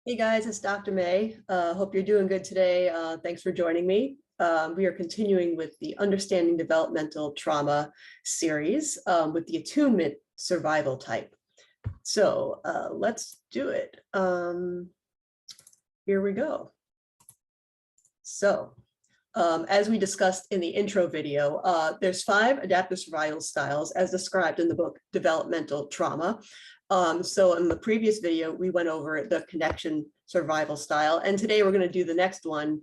Hey guys, it's Dr. May. Hope you're doing good today. Thanks for joining me. We are continuing with the Understanding Developmental Trauma series with the Attunement Survival type. So let's do it. Here we go. So as we discussed in the intro video, there's 5 adaptive survival styles as described in the book Developmental Trauma. So in the previous video, we went over the connection survival style, and today we're going to do the next one,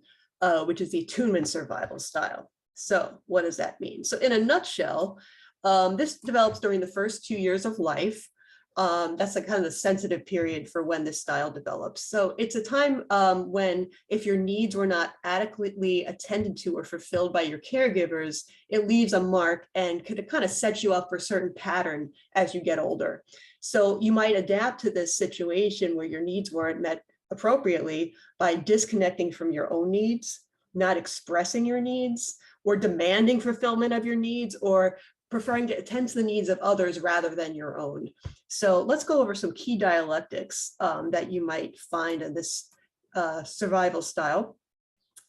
which is the attunement survival style. So what does that mean? So in a nutshell, this develops during the first 2 years of life. That's the kind of the sensitive period for when this style develops. So it's a time when if your needs were not adequately attended to or fulfilled by your caregivers, it leaves a mark and could kind of set you up for a certain pattern as you get older. So you might adapt to this situation where your needs weren't met appropriately by disconnecting from your own needs, not expressing your needs, or demanding fulfillment of your needs, or preferring to attend to the needs of others rather than your own. So let's go over some key dialectics that you might find in this survival style.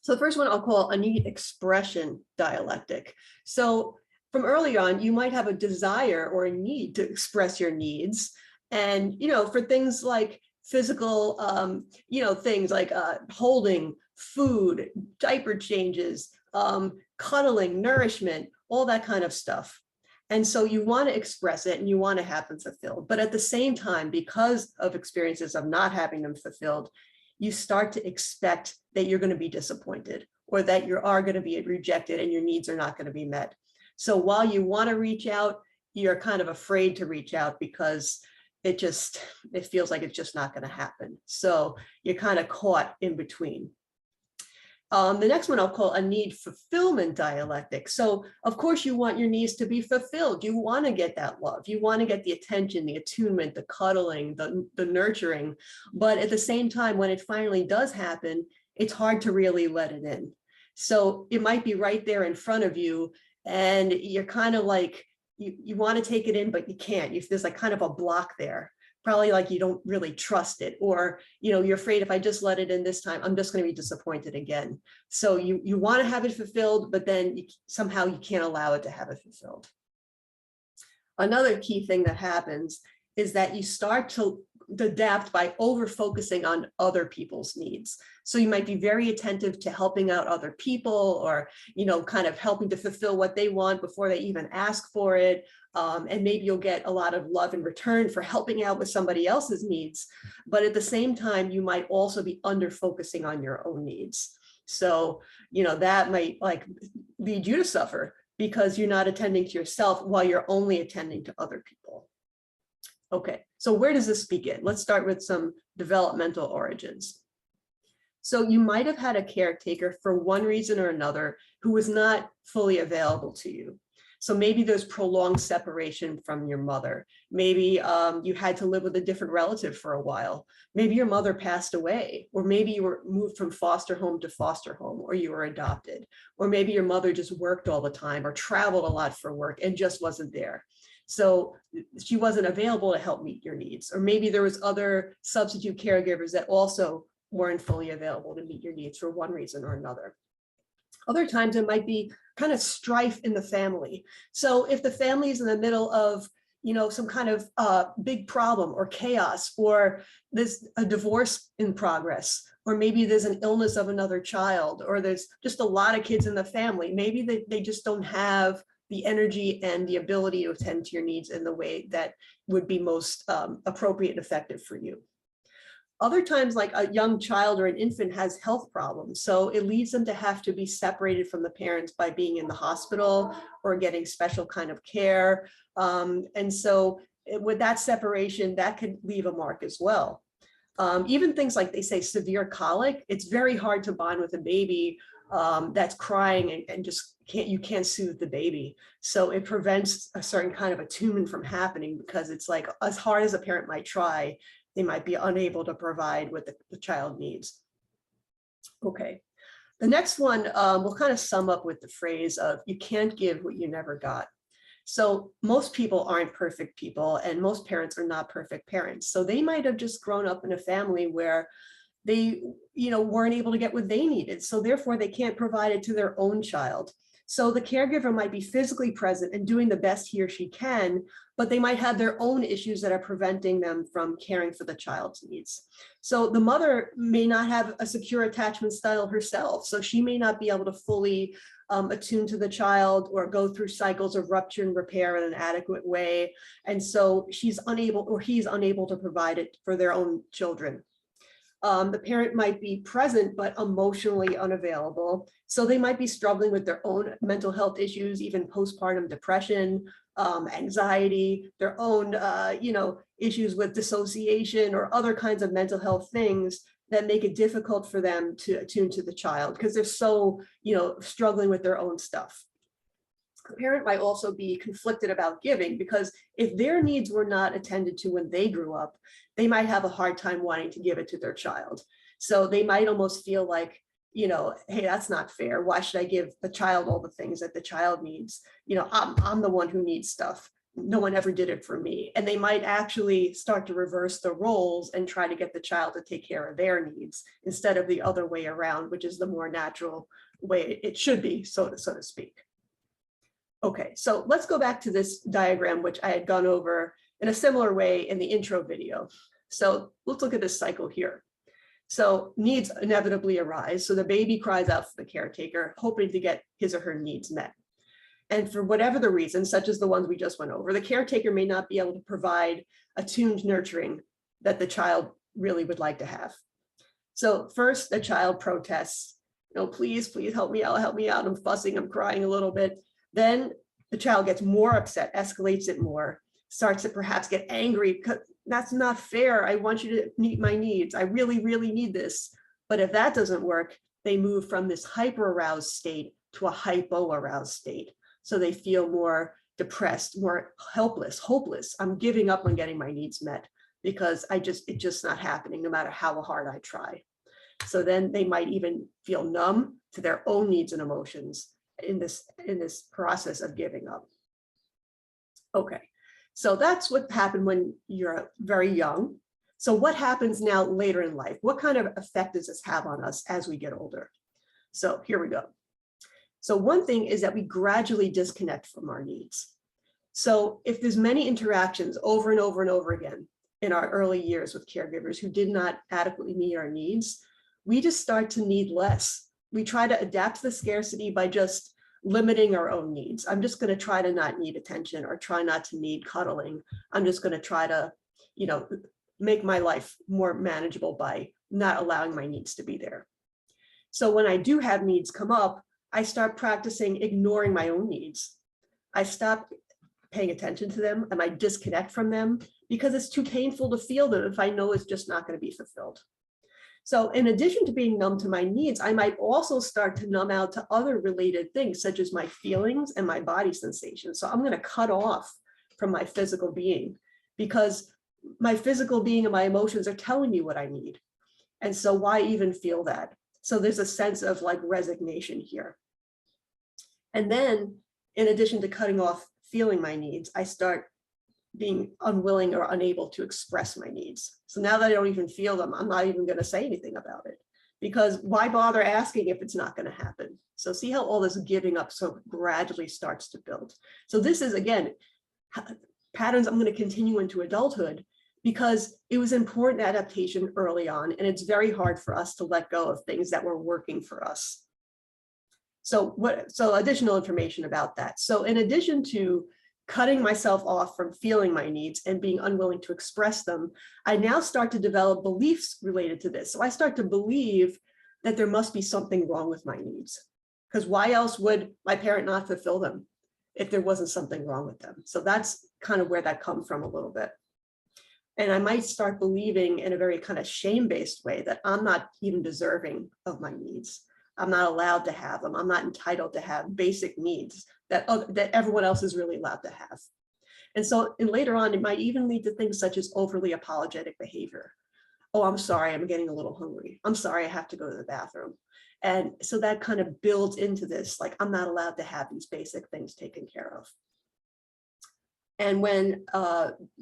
So the first one I'll call a need expression dialectic. So from early on, you might have a desire or a need to express your needs. And, for things like physical, things like holding, food, diaper changes, cuddling, nourishment, all that kind of stuff. And so you want to express it and you want to have them fulfilled. But at the same time, because of experiences of not having them fulfilled, you start to expect that you're going to be disappointed or that you are going to be rejected and your needs are not going to be met. So while you want to reach out, you're kind of afraid to reach out because it feels like it's just not going to happen. So you're kind of caught in between. The next one I'll call a need fulfillment dialectic. So of course you want your needs to be fulfilled. You want to get that love. You want to get the attention, the attunement, the cuddling, the nurturing. But at the same time, when it finally does happen, it's hard to really let it in. So it might be right there in front of you and you're kind of like, you want to take it in, but you can't. There's like kind of a block there. Probably like you don't really trust it, or you're afraid if I just let it in this time, I'm just going to be disappointed again. So you want to have it fulfilled, but then somehow you can't allow it to have it fulfilled. Another key thing that happens is that you start to adapt by over focusing on other people's needs. So you might be very attentive to helping out other people, or kind of helping to fulfill what they want before they even ask for it. And maybe you'll get a lot of love in return for helping out with somebody else's needs. But at the same time, you might also be under focusing on your own needs. So, that might lead you to suffer because you're not attending to yourself while you're only attending to other people. Okay, so where does this begin? Let's start with some developmental origins. So you might have had a caretaker for one reason or another who was not fully available to you. So maybe there's prolonged separation from your mother. Maybe you had to live with a different relative for a while. Maybe your mother passed away, or maybe you were moved from foster home to foster home, or you were adopted, or maybe your mother just worked all the time or traveled a lot for work and just wasn't there. So she wasn't available to help meet your needs. Or maybe there was other substitute caregivers that also weren't fully available to meet your needs for one reason or another. Other times it might be kind of strife in the family. So if the family is in the middle of, some kind of big problem or chaos, or there's a divorce in progress, or maybe there's an illness of another child, or there's just a lot of kids in the family, maybe they just don't have the energy and the ability to attend to your needs in the way that would be most appropriate and effective for you. Other times, like a young child or an infant has health problems, so it leads them to have to be separated from the parents by being in the hospital or getting special kind of care. And so with that separation, that could leave a mark as well. Even things like, they say, severe colic, it's very hard to bond with a baby that's crying and just you can't soothe the baby. So it prevents a certain kind of attunement from happening, because it's like, as hard as a parent might try, they might be unable to provide what the child needs. Okay, the next one we'll kind of sum up with the phrase of, you can't give what you never got. So most people aren't perfect people, and most parents are not perfect parents. So they might have just grown up in a family where they, weren't able to get what they needed. So therefore they can't provide it to their own child. So the caregiver might be physically present and doing the best he or she can, but they might have their own issues that are preventing them from caring for the child's needs. So the mother may not have a secure attachment style herself. So she may not be able to fully attune to the child or go through cycles of rupture and repair in an adequate way. And so she's unable, or he's unable to provide it for their own children. The parent might be present, but emotionally unavailable. So they might be struggling with their own mental health issues, even postpartum depression, anxiety, their own, issues with dissociation or other kinds of mental health things that make it difficult for them to attune to the child because they're so, struggling with their own stuff. The parent might also be conflicted about giving because if their needs were not attended to when they grew up, they might have a hard time wanting to give it to their child. So they might almost feel like, hey, that's not fair. Why should I give the child all the things that the child needs? I'm the one who needs stuff. No one ever did it for me. And they might actually start to reverse the roles and try to get the child to take care of their needs instead of the other way around, which is the more natural way it should be, so to speak. Okay, so let's go back to this diagram, which I had gone over in a similar way in the intro video. So let's look at this cycle here. So needs inevitably arise. So the baby cries out for the caretaker, hoping to get his or her needs met. And for whatever the reason, such as the ones we just went over, the caretaker may not be able to provide attuned nurturing that the child really would like to have. So first, the child protests, please help me out. I'm fussing, I'm crying a little bit. Then the child gets more upset, escalates it more, starts to perhaps get angry because that's not fair. I want you to meet my needs. I really, really need this. But if that doesn't work, they move from this hyper-aroused state to a hypo-aroused state. So they feel more depressed, more helpless, hopeless. I'm giving up on getting my needs met because it's just not happening no matter how hard I try. So then they might even feel numb to their own needs and emotions in this process of giving up. Okay, so that's what happened when you're very young. So what happens now later in life? What kind of effect does this have on us as we get older? So here we go. So one thing is that we gradually disconnect from our needs. So if there's many interactions over and over and over again in our early years with caregivers who did not adequately meet our needs, we just start to need less. We try to adapt to the scarcity by just limiting our own needs. I'm just going to try to not need attention or try not to need cuddling. I'm just going to try to, make my life more manageable by not allowing my needs to be there. So when I do have needs come up, I start practicing ignoring my own needs. I stop paying attention to them and I disconnect from them because it's too painful to feel them if I know it's just not going to be fulfilled. So in addition to being numb to my needs, I might also start to numb out to other related things, such as my feelings and my body sensations. So I'm going to cut off from my physical being because my physical being and my emotions are telling me what I need. And so why even feel that? So there's a sense of like resignation here. And then in addition to cutting off feeling my needs, I start being unwilling or unable to express my needs. So now that I don't even feel them, I'm not even going to say anything about it because why bother asking if it's not going to happen? So see how all this giving up so gradually starts to build. So this is, again, patterns I'm going to continue into adulthood because it was important adaptation early on, and it's very hard for us to let go of things that were working for us. So additional information about that. So in addition to cutting myself off from feeling my needs and being unwilling to express them, I now start to develop beliefs related to this. So I start to believe that there must be something wrong with my needs, because why else would my parent not fulfill them if there wasn't something wrong with them? So that's kind of where that comes from a little bit. And I might start believing in a very kind of shame-based way that I'm not even deserving of my needs. I'm not allowed to have them. I'm not entitled to have basic needs that everyone else is really allowed to have. And so later on, it might even lead to things such as overly apologetic behavior. Oh, I'm sorry, I'm getting a little hungry. I'm sorry, I have to go to the bathroom. And so that kind of builds into this, like, I'm not allowed to have these basic things taken care of. And when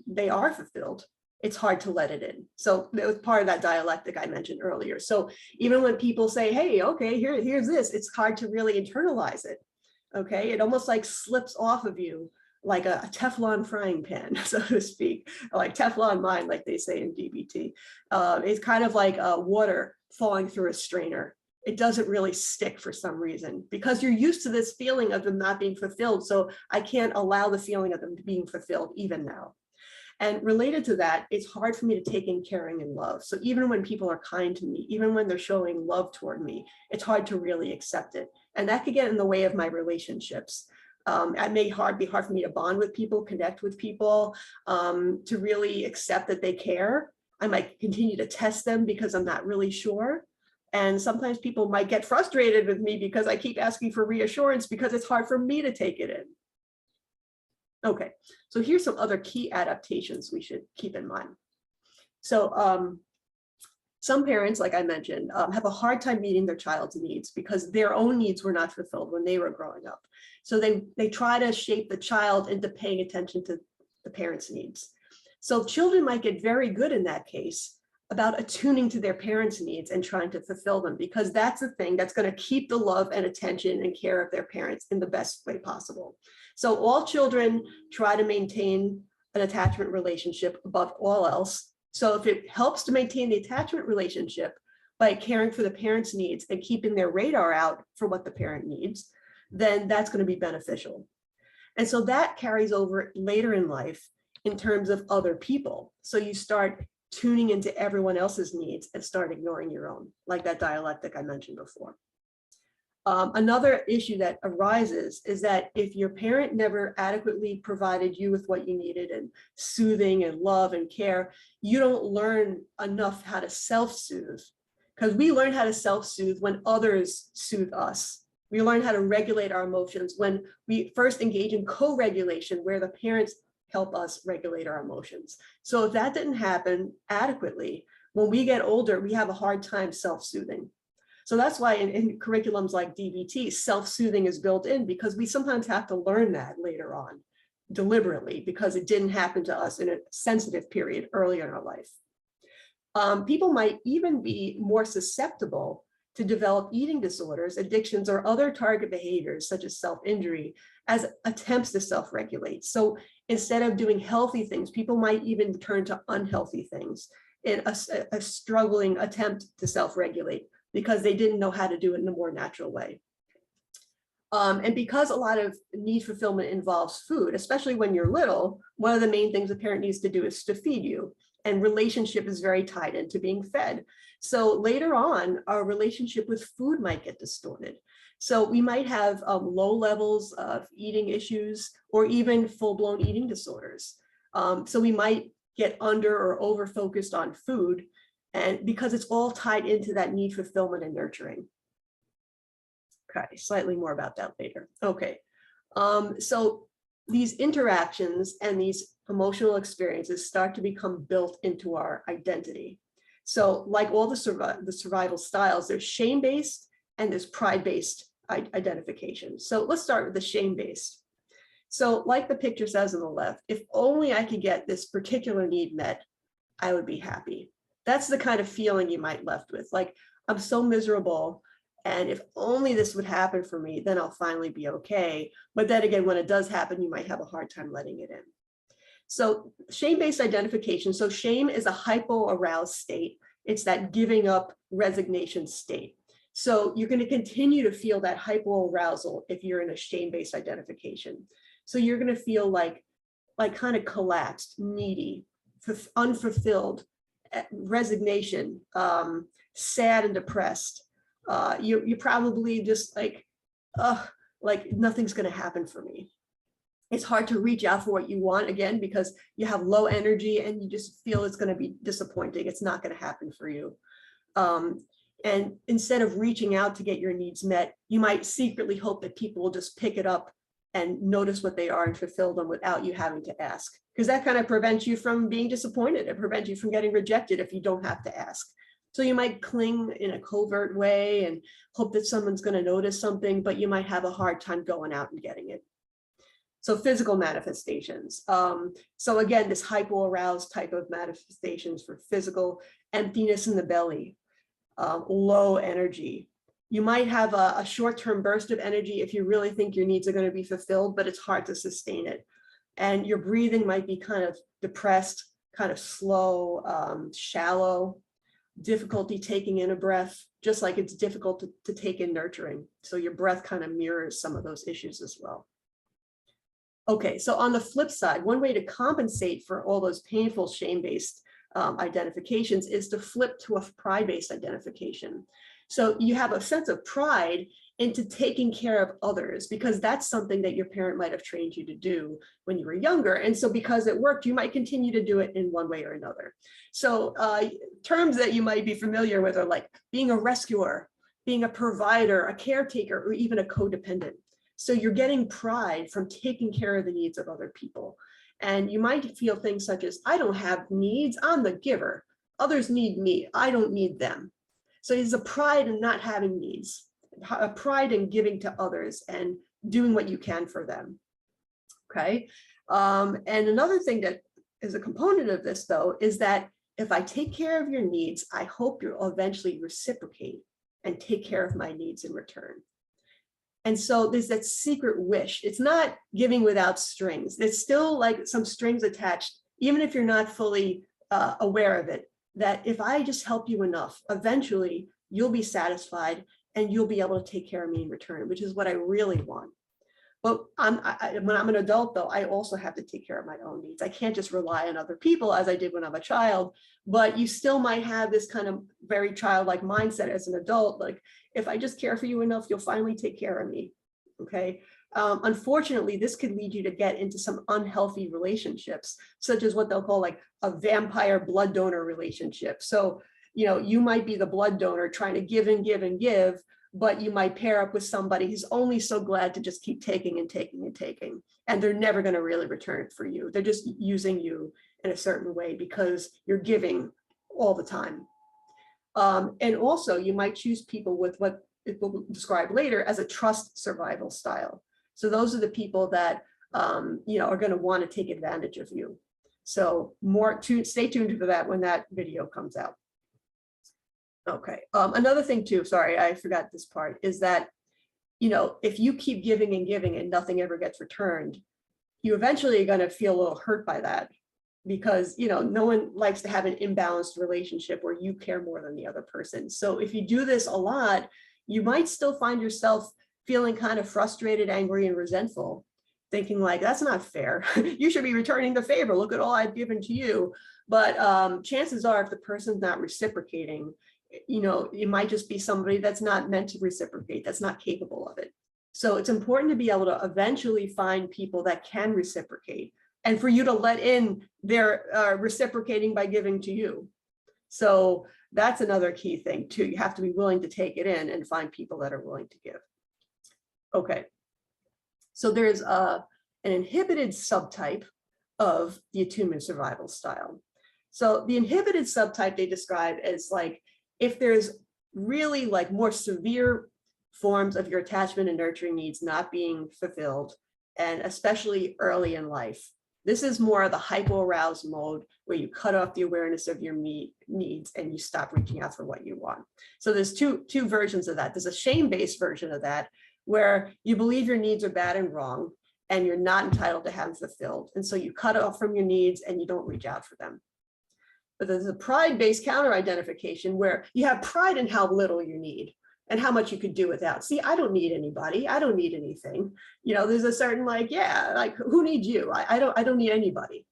they are fulfilled, it's hard to let it in. So that was part of that dialectic I mentioned earlier. So even when people say, hey, okay, here's this, it's hard to really internalize it. Okay, it almost like slips off of you like a Teflon frying pan, so to speak, like Teflon mind, like they say in DBT. It's kind of like water falling through a strainer. It doesn't really stick for some reason because you're used to this feeling of them not being fulfilled. So I can't allow the feeling of them being fulfilled even now. And related to that, it's hard for me to take in caring and love. So even when people are kind to me, even when they're showing love toward me, it's hard to really accept it. And that could get in the way of my relationships. It may be hard for me to bond with people, connect with people, to really accept that they care. I might continue to test them because I'm not really sure. And sometimes people might get frustrated with me because I keep asking for reassurance because it's hard for me to take it in. Okay, so here's some other key adaptations we should keep in mind. So some parents, like I mentioned, have a hard time meeting their child's needs because their own needs were not fulfilled when they were growing up. So they try to shape the child into paying attention to the parents' needs. So children might get very good in that case about attuning to their parents' needs and trying to fulfill them, because that's the thing that's going to keep the love and attention and care of their parents in the best way possible. So all children try to maintain an attachment relationship above all else. So if it helps to maintain the attachment relationship by caring for the parents' needs and keeping their radar out for what the parent needs, then that's going to be beneficial. And so that carries over later in life in terms of other people. So you start tuning into everyone else's needs and start ignoring your own, like that dialectic I mentioned before. Another issue that arises is that if your parent never adequately provided you with what you needed and soothing and love and care, you don't learn enough how to self-soothe, because we learn how to self-soothe when others soothe us. We learn how to regulate our emotions when we first engage in co-regulation, where the parents help us regulate our emotions. So if that didn't happen adequately, when we get older, we have a hard time self-soothing. So that's why in curriculums like DBT, self-soothing is built in, because we sometimes have to learn that later on deliberately because it didn't happen to us in a sensitive period early in our life. People might even be more susceptible to develop eating disorders, addictions, or other target behaviors such as self-injury as attempts to self-regulate. So instead of doing healthy things, people might even turn to unhealthy things in a struggling attempt to self-regulate, because they didn't know how to do it in a more natural way. And because a lot of need fulfillment involves food, especially when you're little, one of the main things a parent needs to do is to feed you. And relationship is very tied into being fed. So later on, our relationship with food might get distorted. So we might have low levels of eating issues or even full-blown eating disorders. So we might get under or over-focused on food, and because it's all tied into that need fulfillment and nurturing. Okay, slightly more about that later. Okay, so these interactions and these emotional experiences start to become built into our identity. So like all the survival styles, there's shame-based and there's pride-based identification. So let's start with the shame-based. So like the picture says on the left, if only I could get this particular need met, I would be happy. That's the kind of feeling you might left with, like, I'm so miserable, and if only this would happen for me, then I'll finally be okay. But then again, when it does happen, you might have a hard time letting it in. So shame-based identification. So shame is a hypo-aroused state. It's that giving up resignation state. So you're going to continue to feel that hypo-arousal if you're in a shame-based identification. So you're going to feel like kind of collapsed, needy, unfulfilled, resignation, sad and depressed. You're probably just like nothing's going to happen for me. It's hard to reach out for what you want, again, because you have low energy and you just feel it's going to be disappointing. It's not going to happen for you. And instead of reaching out to get your needs met, you might secretly hope that people will just pick it up and notice what they are and fulfill them without you having to ask, because that kind of prevents you from being disappointed. It prevents you from getting rejected if you don't have to ask. So you might cling in a covert way and hope that someone's going to notice something, but you might have a hard time going out and getting it. So physical manifestations. So again, this hypoaroused type of manifestations for physical: emptiness in the belly, low energy. You might have a short-term burst of energy if you really think your needs are going to be fulfilled, but it's hard to sustain it. And your breathing might be kind of depressed, kind of slow, shallow, difficulty taking in a breath, just like it's difficult to take in nurturing. So your breath kind of mirrors some of those issues as well. Okay, so on the flip side, one way to compensate for all those painful shame-based identifications is to flip to a pride-based identification. So you have a sense of pride into taking care of others, because that's something that your parent might have trained you to do when you were younger. And so because it worked, you might continue to do it in one way or another. So terms that you might be familiar with are like being a rescuer, being a provider, a caretaker, or even a codependent. So you're getting pride from taking care of the needs of other people. And you might feel things such as, I don't have needs, I'm the giver. Others need me, I don't need them. So there's a pride in not having needs, a pride in giving to others and doing what you can for them. Okay. And another thing that is a component of this, though, is that if I take care of your needs, I hope you'll eventually reciprocate and take care of my needs in return. And so there's that secret wish. It's not giving without strings. There's still like some strings attached, even if you're not fully aware of it, that if I just help you enough, eventually you'll be satisfied and you'll be able to take care of me in return, which is what I really want. But when I'm an adult, though, I also have to take care of my own needs. I can't just rely on other people as I did when I'm a child, but you still might have this kind of very childlike mindset as an adult, like, if I just care for you enough, you'll finally take care of me, okay? Unfortunately, this could lead you to get into some unhealthy relationships, such as what they'll call like a vampire blood donor relationship. So, you know, you might be the blood donor trying to give and give and give, but you might pair up with somebody who's only so glad to just keep taking and taking and taking, and they're never going to really return it for you. They're just using you in a certain way because you're giving all the time. And also you might choose people with what it will describe later as a trust survival style. So those are the people that you know, are going to want to take advantage of you. So stay tuned for that when that video comes out. Okay. Another thing too, sorry, I forgot this part, is that, you know, if you keep giving and giving and nothing ever gets returned, you eventually are going to feel a little hurt by that, because, you know, no one likes to have an imbalanced relationship where you care more than the other person. So if you do this a lot, you might still find yourself feeling kind of frustrated, angry, and resentful, thinking like, that's not fair. You should be returning the favor. Look at all I've given to you. But chances are, if the person's not reciprocating, you know, it might just be somebody that's not meant to reciprocate, that's not capable of it. So it's important to be able to eventually find people that can reciprocate, and for you to let in their reciprocating by giving to you. So that's another key thing too. You have to be willing to take it in and find people that are willing to give. Okay. So there's an inhibited subtype of the attunement survival style. So the inhibited subtype they describe as like, if there's really like more severe forms of your attachment and nurturing needs not being fulfilled, and especially early in life. This is more of the hypo-aroused mode where you cut off the awareness of your needs and you stop reaching out for what you want. So there's two versions of that. There's a shame-based version of that, where you believe your needs are bad and wrong and you're not entitled to have them fulfilled. And so you cut off from your needs and you don't reach out for them. But there's a pride-based counter-identification where you have pride in how little you need and how much you could do without. See, I don't need anybody. I don't need anything. You know, there's a certain like, yeah, like who needs you? I don't need anybody.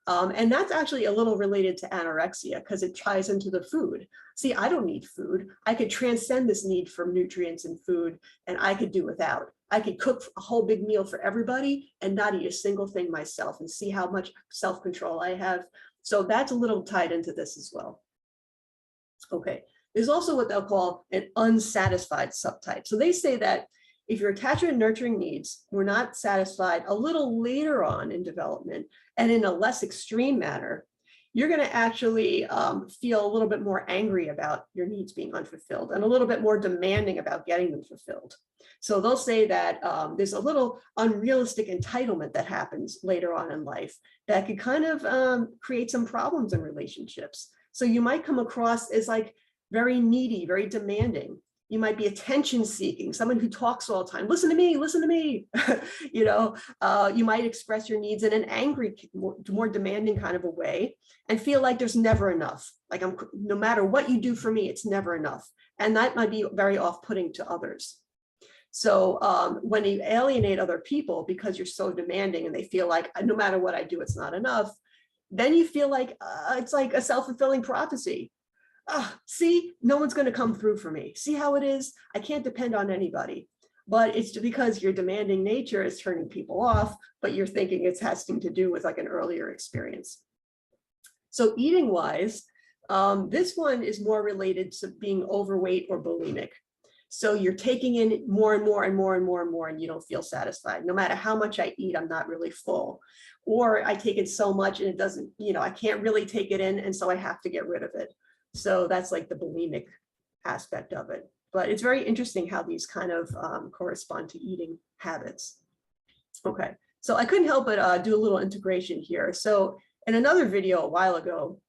And that's actually a little related to anorexia because it ties into the food. See, I don't need food. I could transcend this need for nutrients and food, and I could do without. I could cook a whole big meal for everybody and not eat a single thing myself, and see how much self-control I have. So that's a little tied into this as well. Okay, there's also what they'll call an unsatisfied subtype. So they say that if your attachment and nurturing needs were not satisfied a little later on in development and in a less extreme manner, you're going to actually feel a little bit more angry about your needs being unfulfilled and a little bit more demanding about getting them fulfilled. So they'll say that there's a little unrealistic entitlement that happens later on in life that could kind of create some problems in relationships. So you might come across as like very needy, very demanding. You might be attention seeking, someone who talks all the time. Listen to me, listen to me. You know, you might express your needs in an angry, more demanding kind of a way and feel like there's never enough. Like no matter what you do for me, it's never enough. And that might be very off-putting to others. So when you alienate other people because you're so demanding and they feel like no matter what I do, it's not enough, then you feel like it's like a self-fulfilling prophecy. See, no one's going to come through for me. See how it is? I can't depend on anybody. But it's because your demanding nature is turning people off, but you're thinking it has to do with like an earlier experience. So eating wise, this one is more related to being overweight or bulimic. So you're taking in more and more and more and more and more, and you don't feel satisfied. No matter how much I eat, I'm not really full. Or I take in so much and it doesn't, you know, I can't really take it in, and so I have to get rid of it. So that's like the bulimic aspect of it. But it's very interesting how these kind of correspond to eating habits. Okay, so I couldn't help but do a little integration here. So in another video a while ago,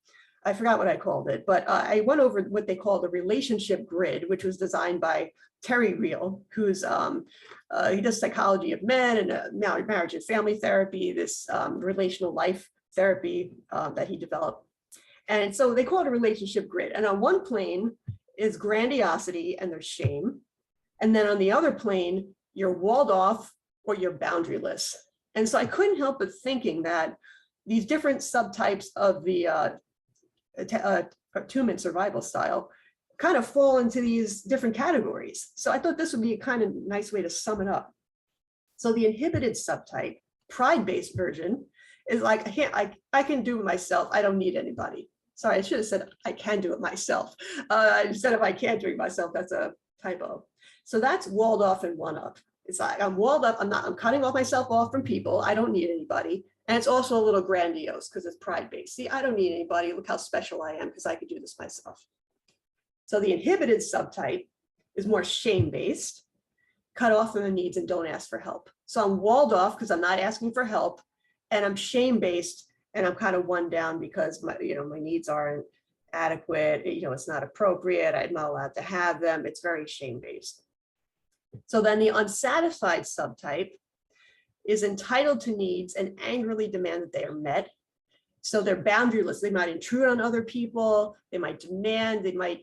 I forgot what I called it, but I went over what they call the relationship grid, which was designed by Terry Real, who's he does psychology of men and marriage and family therapy, this relational life therapy that he developed. And so they call it a relationship grid. And on one plane is grandiosity and there's shame. And then on the other plane, you're walled off or you're boundaryless. And so I couldn't help but thinking that these different subtypes of the Attunement Survival Style kind of fall into these different categories. So I thought this would be a kind of nice way to sum it up. So the inhibited subtype, pride-based version, is like, I can do it myself. I don't need anybody. Sorry, I should have said I can do it myself. Instead of I can't do it myself, that's a typo. So that's walled off and one up. It's like I'm walled up, I'm cutting off myself off from people. I don't need anybody. And it's also a little grandiose because it's pride-based. See, I don't need anybody. Look how special I am because I could do this myself. So the inhibited subtype is more shame-based, cut off from the needs and don't ask for help. So I'm walled off because I'm not asking for help, and I'm shame-based and I'm kind of one down because my needs aren't adequate. It's not appropriate. I'm not allowed to have them. It's very shame-based. So then the unsatisfied subtype is entitled to needs and angrily demand that they are met. So they're boundaryless. They might intrude on other people. They might demand, they might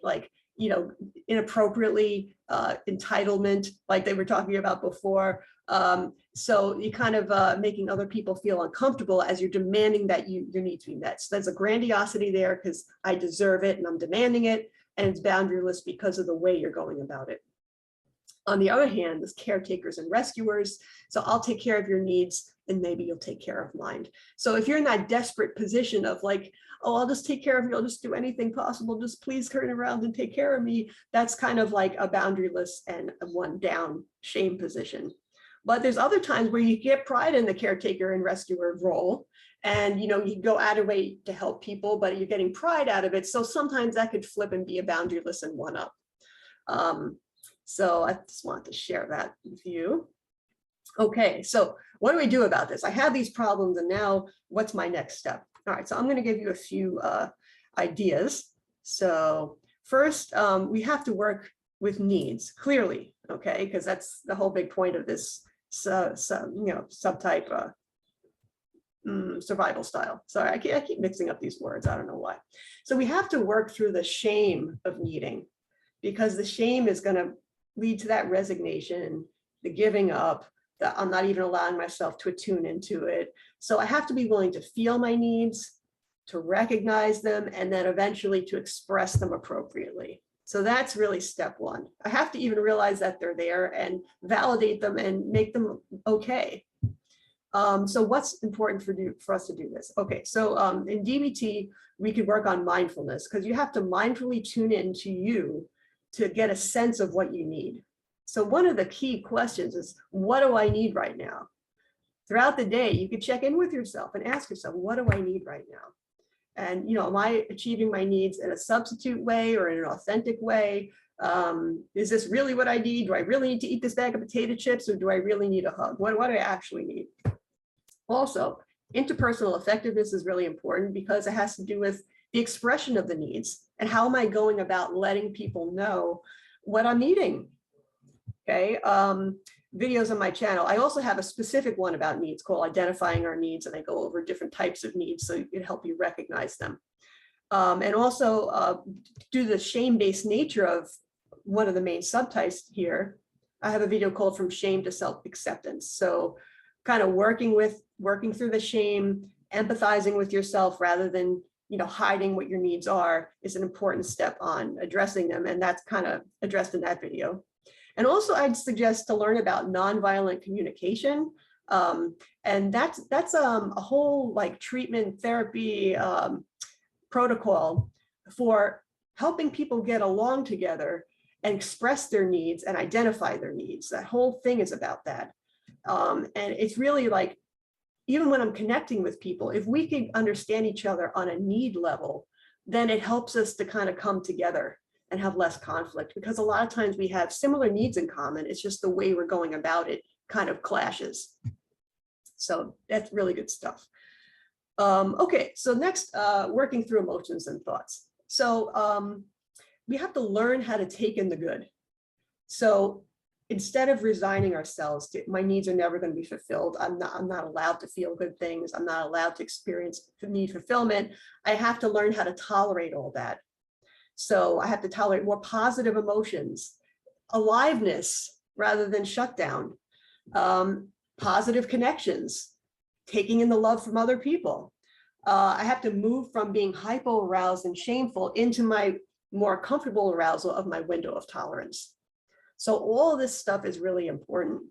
inappropriately entitlement, like they were talking about before. So you kind of making other people feel uncomfortable as you're demanding that your needs be met. So there's a grandiosity there because I deserve it and I'm demanding it, and it's boundaryless because of the way you're going about it. On the other hand, there's caretakers and rescuers. So I'll take care of your needs and maybe you'll take care of mine. So if you're in that desperate position of like, oh, I'll just take care of you, I'll just do anything possible, just please turn around and take care of me, that's kind of like a boundaryless and a one down shame position. But there's other times where you get pride in the caretaker and rescuer role, and you go out of way to help people, but you're getting pride out of it. So sometimes that could flip and be a boundaryless and one up. So I just wanted to share that with you. Okay, so what do we do about this? I have these problems, and now what's my next step? All right, so I'm going to give you a few ideas. So first, we have to work with needs clearly, okay, because that's the whole big point of this subtype survival style. Sorry, I keep mixing up these words. I don't know why. So we have to work through the shame of needing, because the shame is going to lead to that resignation, the giving up, that I'm not even allowing myself to attune into it. So I have to be willing to feel my needs, to recognize them, and then eventually to express them appropriately. So that's really step one. I have to even realize that they're there and validate them and make them okay. So what's important for us to do this? Okay, so in DBT, we could work on mindfulness, because you have to mindfully tune into you to get a sense of what you need. So one of the key questions is, what do I need right now? Throughout the day, you could check in with yourself and ask yourself, what do I need right now? And, am I achieving my needs in a substitute way or in an authentic way? Is this really what I need? Do I really need to eat this bag of potato chips, or do I really need a hug? What do I actually need? Also, interpersonal effectiveness is really important because it has to do with the expression of the needs and how am I going about letting people know what I'm needing. Okay, videos on my channel. I also have a specific one about needs called Identifying Our Needs, and I go over different types of needs so it can help you recognize them. And also due to the shame-based nature of one of the main subtypes here, I have a video called From Shame to Self-Acceptance. So kind of working through the shame, empathizing with yourself rather than hiding what your needs are is an important step on addressing them. And that's kind of addressed in that video. And also I'd suggest to learn about nonviolent communication. And that's a whole like treatment therapy protocol for helping people get along together and express their needs and identify their needs. That whole thing is about that. And it's really like, even when I'm connecting with people, if we can understand each other on a need level, then it helps us to kind of come together and have less conflict, because a lot of times we have similar needs in common. It's just the way we're going about it kind of clashes. So that's really good stuff. Okay, so next, working through emotions and thoughts. So we have to learn how to take in the good. So instead of resigning ourselves to my needs are never going to be fulfilled, I'm not allowed to feel good things, I'm not allowed to experience need fulfillment, I have to learn how to tolerate all that. So I have to tolerate more positive emotions, aliveness rather than shutdown, positive connections, taking in the love from other people. I have to move from being hypo-aroused and shameful into my more comfortable arousal of my window of tolerance. So all of this stuff is really important.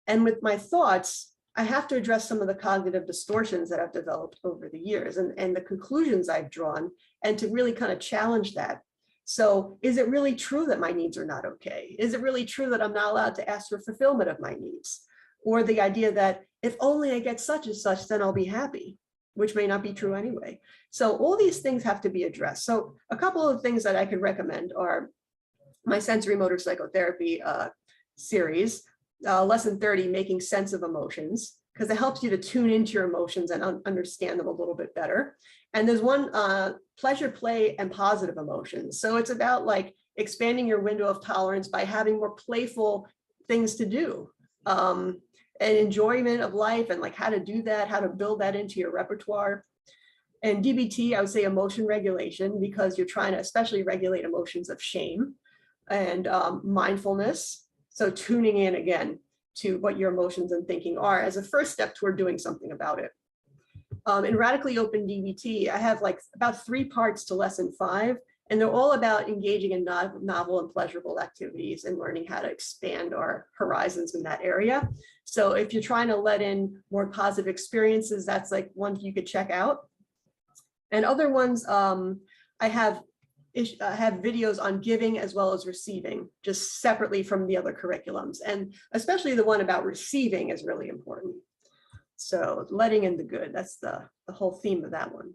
And with my thoughts, I have to address some of the cognitive distortions that I've developed over the years and the conclusions I've drawn, and to really kind of challenge that. So is it really true that my needs are not okay? Is it really true that I'm not allowed to ask for fulfillment of my needs? Or the idea that if only I get such and such, then I'll be happy, which may not be true anyway. So all these things have to be addressed. So a couple of things that I could recommend are my sensory motor psychotherapy series, lesson 30, Making Sense of Emotions, because it helps you to tune into your emotions and understand them a little bit better. And there's one, pleasure, play, and positive emotions. So it's about like expanding your window of tolerance by having more playful things to do, and enjoyment of life, and like how to do that, how to build that into your repertoire. And DBT, I would say emotion regulation, because you're trying to especially regulate emotions of shame, and mindfulness. So tuning in again to what your emotions and thinking are as a first step toward doing something about it. In Radically Open DBT, I have like about 3 parts to lesson 5, and they're all about engaging in novel and pleasurable activities and learning how to expand our horizons in that area. So if you're trying to let in more positive experiences, that's like one you could check out. And other ones, I have videos on giving as well as receiving, just separately from the other curriculums. And especially the one about receiving is really important. So letting in the good, that's the whole theme of that one.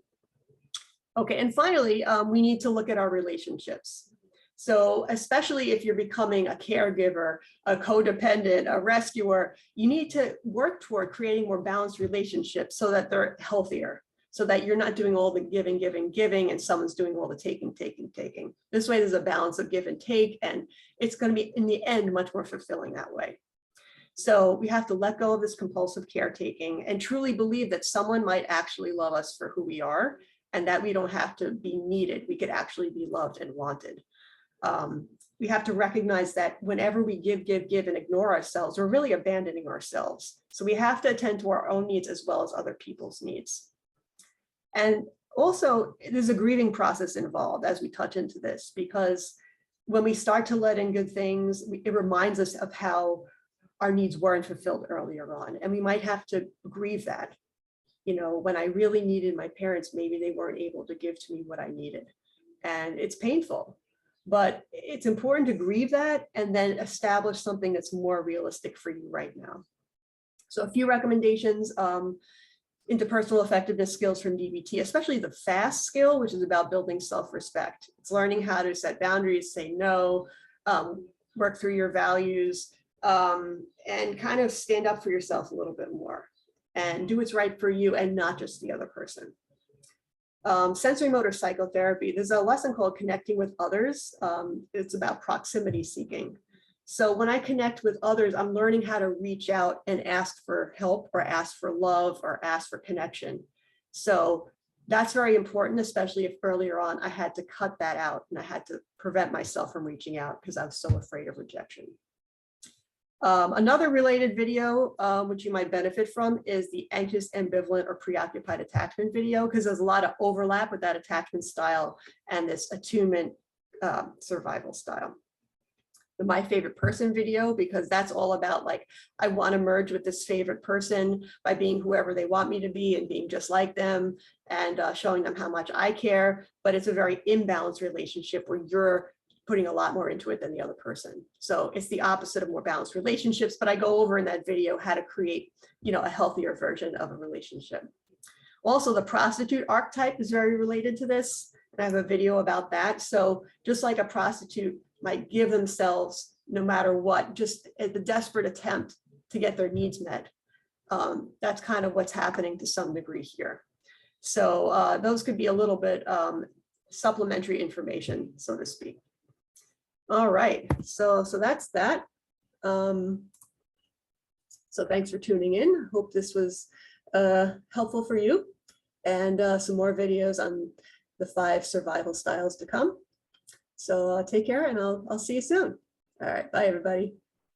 Okay, and finally, we need to look at our relationships. So especially if you're becoming a caregiver, a codependent, a rescuer, you need to work toward creating more balanced relationships so that they're healthier, so that you're not doing all the giving, and someone's doing all the taking. This way, there's a balance of give and take, and it's going to be, in the end, much more fulfilling that way. So we have to let go of this compulsive caretaking and truly believe that someone might actually love us for who we are, and that we don't have to be needed. We could actually be loved and wanted. We have to recognize that whenever we give and ignore ourselves, we're really abandoning ourselves. So we have to attend to our own needs as well as other people's needs. And also, there's a grieving process involved as we touch into this, because when we start to let in good things, it reminds us of how our needs weren't fulfilled earlier on. And we might have to grieve that. You know, when I really needed my parents, maybe they weren't able to give to me what I needed. And it's painful, but it's important to grieve that and then establish something that's more realistic for you right now. So a few recommendations. interpersonal effectiveness skills from DBT, especially the FAST skill, which is about building self-respect. It's learning how to set boundaries, say no, work through your values, and kind of stand up for yourself a little bit more and do what's right for you and not just the other person. Sensory motor psychotherapy, there's a lesson called Connecting with Others. It's about proximity seeking. So when I connect with others, I'm learning how to reach out and ask for help or ask for love or ask for connection. So that's very important, especially if earlier on I had to cut that out and I had to prevent myself from reaching out because I was so afraid of rejection. Another related video, which you might benefit from, is the anxious, ambivalent, or preoccupied attachment video, because there's a lot of overlap with that attachment style and this attunement survival style. The My Favorite Person video, because that's all about like, I want to merge with this favorite person by being whoever they want me to be and being just like them and showing them how much I care. But it's a very imbalanced relationship where you're putting a lot more into it than the other person. So it's the opposite of more balanced relationships, but I go over in that video how to create, a healthier version of a relationship. Also, the prostitute archetype is very related to this. And I have a video about that. So just like a prostitute might give themselves no matter what, just at the desperate attempt to get their needs met. That's kind of what's happening to some degree here. So those could be a little bit supplementary information, so to speak. All right, so that's that. So thanks for tuning in. Hope this was helpful for you, and some more videos on the 5 survival styles to come. So take care, and I'll see you soon. All right, bye everybody.